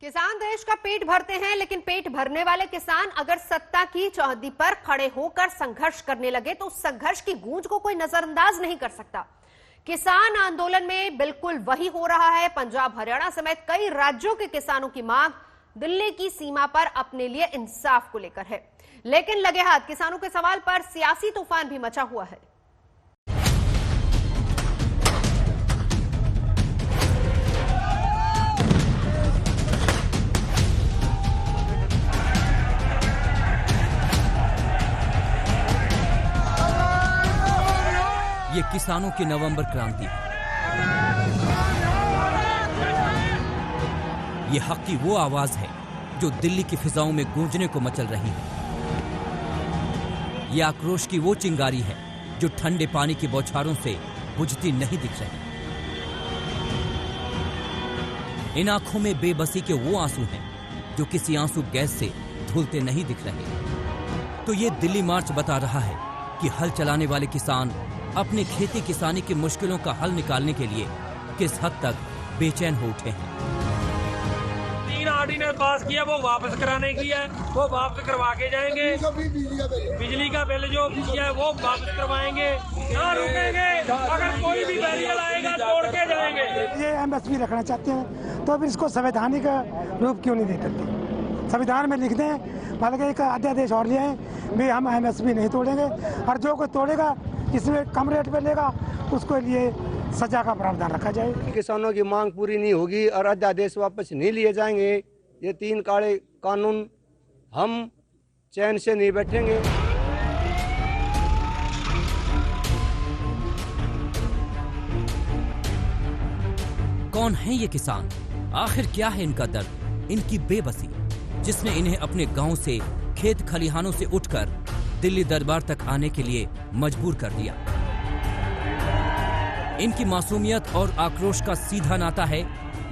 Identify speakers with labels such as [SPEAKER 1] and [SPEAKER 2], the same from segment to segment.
[SPEAKER 1] किसान देश का पेट भरते हैं, लेकिन पेट भरने वाले किसान अगर सत्ता की चौहद्दी पर खड़े होकर संघर्ष करने लगे तो उस संघर्ष की गूंज को कोई नजरअंदाज नहीं कर सकता। किसान आंदोलन में बिल्कुल वही हो रहा है। पंजाब, हरियाणा समेत कई राज्यों के किसानों की मांग दिल्ली की सीमा पर अपने लिए इंसाफ को लेकर है, लेकिन लगे हाथ किसानों के सवाल पर सियासी तूफान भी मचा हुआ है।
[SPEAKER 2] ये किसानों की नवंबर क्रांति है। ये हक की वो आवाज है जो दिल्ली की फिजाओं में गूंजने को मचल रही है। ये आक्रोश की वो चिंगारी है जो ठंडे पानी की बौछारों से बुझती नहीं दिख रही। इन आंखों में बेबसी के वो आंसू हैं जो किसी आंसू गैस से धुलते नहीं दिख रहे। तो ये दिल्ली मार्च बता रहा है कि हल चलाने वाले किसान अपने खेती किसानी की मुश्किलों का हल निकालने के लिए किस हद तक बेचैन हो उठे हैं।
[SPEAKER 3] 3 ऑर्डिनेंस पास किया, वो वापस कराने की है, वो वापस करवा के जाएंगे। बिजली का बिल जो किया है वो वापस करवाएंगे, ना रुकेंगे। अगर कोई भी बैरियर आएगा तोड़ के जाएंगे।
[SPEAKER 4] ये एमएसपी रखना चाहते हैं तो फिर इसको संवैधानिक रूप क्यों नहीं दे करते? संविधान में लिख दें, बल्कि एक अध्यादेश और ले आए भी हम एमएसपी नहीं तोड़ेंगे, और जो कोई तोड़ेगा इसमें कम रेट पे लेगा उसको लिए सजा का प्रावधान रखा जाए।
[SPEAKER 5] किसानों की मांग पूरी नहीं होगी और अध्यादेश वापस नहीं लिए जाएंगे, ये 3 काले कानून हम चैन से नहीं बैठेंगे।
[SPEAKER 2] कौन है ये किसान? आखिर क्या है इनका दर्द, इनकी बेबसी, जिसने इन्हें अपने गांव से, खेत खलिहानों से उठकर दिल्ली दरबार तक आने के लिए मजबूर कर दिया? इनकी मासूमियत और आक्रोश का सीधा नाता है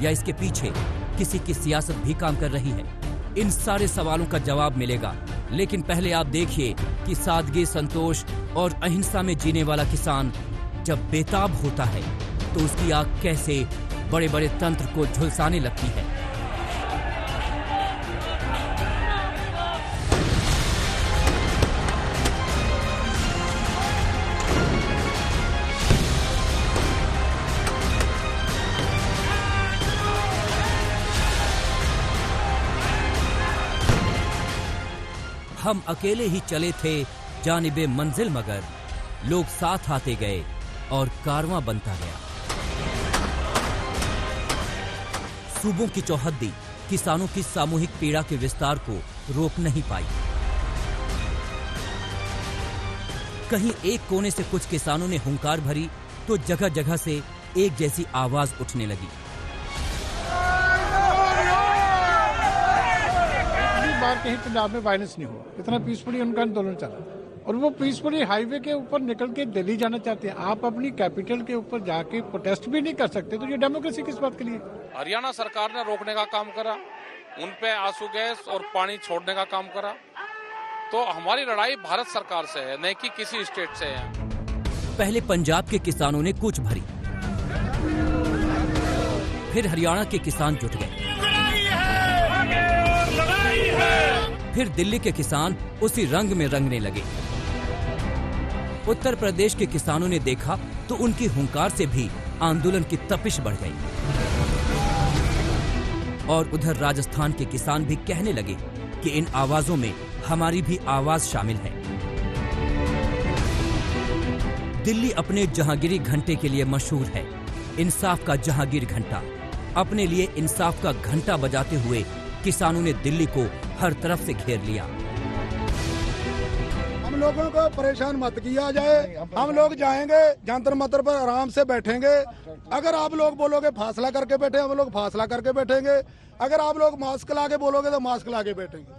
[SPEAKER 2] या इसके पीछे किसी की सियासत भी काम कर रही है? इन सारे सवालों का जवाब मिलेगा, लेकिन पहले आप देखिए कि सादगी, संतोष और अहिंसा में जीने वाला किसान जब बेताब होता है तो उसकी आग कैसे बड़े बड़े तंत्र को झुलसाने लगती है। हम अकेले ही चले थे जानिबे मंजिल, मगर लोग साथ आते गए और कारवां बनता गया। सूबों की चौहद्दी किसानों की सामूहिक पीड़ा के विस्तार को रोक नहीं पाई। कहीं एक कोने से कुछ किसानों ने हुंकार भरी तो जगह जगह से एक जैसी आवाज उठने लगी।
[SPEAKER 6] कहीं पंजाब में वायलेंस नहीं हुआ, इतना पीसफुली उनका आंदोलन चला, और वो पीसफुली हाईवे के ऊपर निकल के दिल्ली जाना चाहते हैं। आप अपनी कैपिटल के ऊपर जाके प्रोटेस्ट भी नहीं कर सकते, तो ये डेमोक्रेसी किस बात के लिए?
[SPEAKER 7] हरियाणा सरकार ने रोकने का काम करा, उन पे आंसू गैस और पानी छोड़ने का काम करा। तो हमारी लड़ाई भारत सरकार से है, न कि किसी स्टेट से है।
[SPEAKER 2] पहले पंजाब के किसानों ने कूच भरी, फिर हरियाणा के किसान जुट गए, फिर दिल्ली के किसान उसी रंग में रंगने लगे। उत्तर प्रदेश के किसानों ने देखा तो उनकी हुंकार से भी आंदोलन की तपिश बढ़ गई, और उधर राजस्थान के किसान भी कहने लगे कि इन आवाजों में हमारी भी आवाज शामिल है। दिल्ली अपने जहांगीरी घंटे के लिए मशहूर है, इंसाफ का जहांगीर घंटा। अपने लिए इंसाफ का घंटा बजाते हुए किसानों ने दिल्ली को हर तरफ से घेर लिया।
[SPEAKER 8] हम लोगों को परेशान मत किया जाए, हम लोग जाएंगे जंतर मंतर पर आराम से बैठेंगे। अगर आप लोग बोलोगे फासला करके बैठे, हम लोग फासला करके बैठेंगे। अगर आप लोग मास्क लाके बोलोगे तो मास्क लाके बैठेंगे,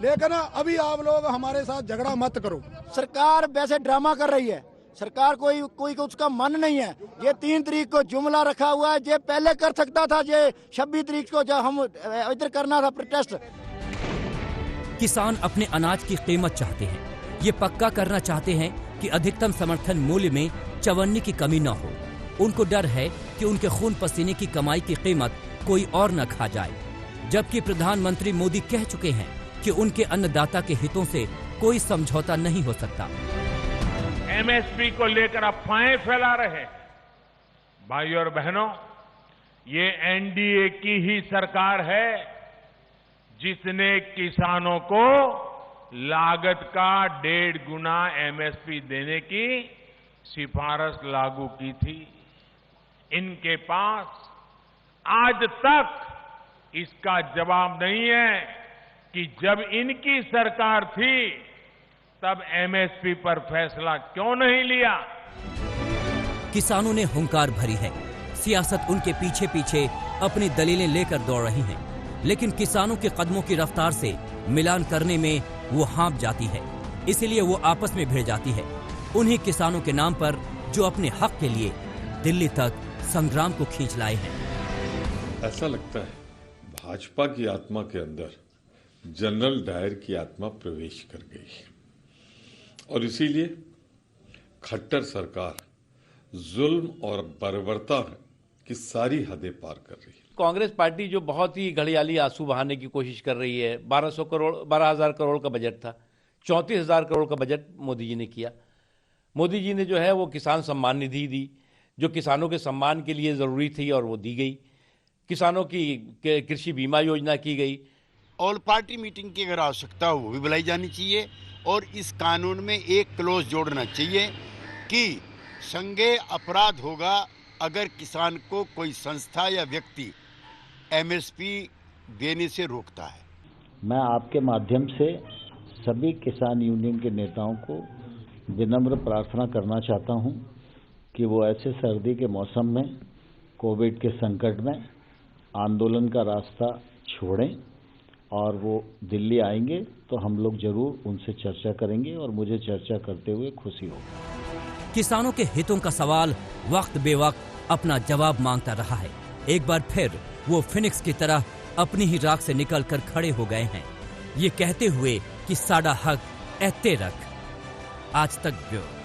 [SPEAKER 8] लेकिन अभी आप लोग हमारे साथ झगड़ा मत करो।
[SPEAKER 4] सरकार वैसे ड्रामा कर रही है, सरकार कोई उसका मन नहीं है। ये 3 तारीख को जुमला रखा हुआ है, ये पहले कर सकता था, ये 26 तारीख को जब हम इधर करना था प्रोटेस्ट।
[SPEAKER 2] किसान अपने अनाज की कीमत चाहते हैं, ये पक्का करना चाहते हैं कि अधिकतम समर्थन मूल्य में चवन्नी की कमी न हो। उनको डर है कि उनके खून पसीने की कमाई की कीमत कोई और न खा जाए। जबकि प्रधानमंत्री मोदी कह चुके हैं कि उनके अन्नदाता के हितों से कोई समझौता नहीं हो सकता।
[SPEAKER 9] एमएसपी को लेकर अफवाहें फैला रहे हैं। भाइयों और बहनों, ये एनडीए की ही सरकार है जिसने किसानों को लागत का 1.5 गुना एमएसपी देने की सिफारिश लागू की थी। इनके पास आज तक इसका जवाब नहीं है कि जब इनकी सरकार थी तब एमएसपी पर फैसला क्यों नहीं लिया।
[SPEAKER 2] किसानों ने हुंकार भरी है, सियासत उनके पीछे पीछे अपनी दलीलें लेकर दौड़ रही है, लेकिन किसानों के कदमों की रफ्तार से मिलान करने में वो हाँप जाती है, इसीलिए वो आपस में भिड़ जाती है। उन्हीं किसानों के नाम पर जो अपने हक के लिए दिल्ली तक संग्राम को खींच लाए हैं।
[SPEAKER 10] ऐसा लगता है भाजपा की आत्मा के अंदर जनरल डायर की आत्मा प्रवेश कर गई और इसीलिए खट्टर सरकार जुल्म और बर्बरता की सारी हदें पार कर रही है।
[SPEAKER 11] कांग्रेस पार्टी जो बहुत ही घड़ियाली आंसू बहाने की कोशिश कर रही है। 12,000 करोड़ का बजट था, 34,000 करोड़ का बजट मोदी जी ने किया। मोदी जी ने जो है वो किसान सम्मान निधि दी, जो किसानों के सम्मान के लिए जरूरी थी और वो दी गई। किसानों की कृषि बीमा योजना की गई।
[SPEAKER 12] ऑल पार्टी मीटिंग की अगर आवश्यकता हो वो भी बुलाई जानी चाहिए और इस कानून में एक क्लॉज जोड़ना चाहिए कि संज्ञेय अपराध होगा अगर किसान को कोई संस्था या व्यक्ति एमएसपी देने से रोकता है।
[SPEAKER 13] मैं आपके माध्यम से सभी किसान यूनियन के नेताओं को विनम्र प्रार्थना करना चाहता हूं कि वो ऐसे सर्दी के मौसम में कोविड के संकट में आंदोलन का रास्ता छोड़ें और वो दिल्ली आएंगे तो हम लोग जरूर उनसे चर्चा करेंगे और मुझे चर्चा करते हुए खुशी होगी।
[SPEAKER 2] किसानों के हितों का सवाल वक्त बेवक्त अपना जवाब मांगता रहा है। एक बार फिर वो फिनिक्स की तरह अपनी ही राख से निकलकर खड़े हो गए हैं, ये कहते हुए कि साडा हक एते रख। आज तक ब्यूरो।